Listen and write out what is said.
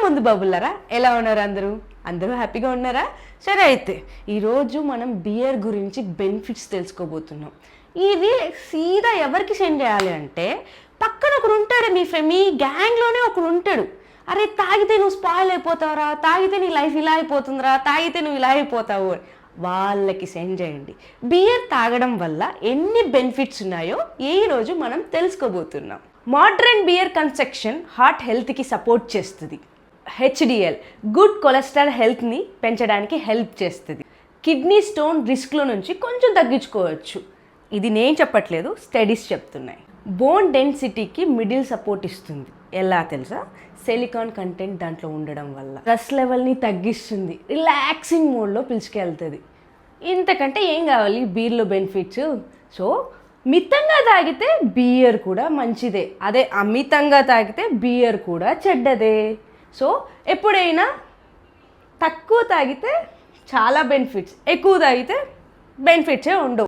ముందు బాబులారా, ఎలా ఉన్నారు అందరూ? అందరూ హ్యాపీగా ఉన్నారా? సరే, అయితే ఈరోజు మనం బియర్ గురించి బెనిఫిట్స్ తెలుసుకోబోతున్నాం. ఇది సీదా ఎవరికి సెండ్ చేయాలి అంటే, పక్కన ఒకడు ఉంటాడు, మీ గ్యాంగ్లోనే ఒకడు ఉంటాడు. అరే తాగితే నువ్వు స్పాయిల్ అయిపోతావురా, తాగితే నీ లైఫ్ ఇలా అయిపోతుందిరా, తాగితే నువ్వు ఇలా అయిపోతావు, వాళ్ళకి సెండ్ చేయండి. బియర్ తాగడం వల్ల ఎన్ని బెనిఫిట్స్ ఉన్నాయో ఈరోజు మనం తెలుసుకోబోతున్నాం. మోడరన్ బియర్ కన్సెక్షన్ హార్ట్ హెల్త్కి సపోర్ట్ చేస్తుంది. హెచ్డిఎల్ గుడ్ కొలెస్ట్రాల్ హెల్త్ని పెంచడానికి హెల్ప్ చేస్తుంది. కిడ్నీ స్టోన్ రిస్క్లో నుంచి కొంచెం తగ్గించుకోవచ్చు. ఇది నేను చెప్పట్లేదు, స్టడీస్ చెప్తున్నాయి. బోన్ డెన్సిటీకి మిడిల్ సపోర్ట్ ఇస్తుంది. ఎలా తెలుసా? సిలికాన్ కంటెంట్ దాంట్లో ఉండడం వల్ల. స్ట్రెస్ లెవెల్ని తగ్గిస్తుంది, రిలాక్సింగ్ మోడ్లో పిలుచుకెళ్తుంది. ఇంతకంటే ఏం కావాలి బీర్లో బెనిఫిట్స్? సో మితంగా తాగితే బియర్ కూడా మంచిదే, అదే అమితంగా తాగితే బియర్ కూడా చెడ్డదే. సో ఎప్పుడైనా తక్కువ తాగితే చాలా బెనిఫిట్స్, ఎక్కువ తాగితే బెనిఫిట్సే ఉండవు.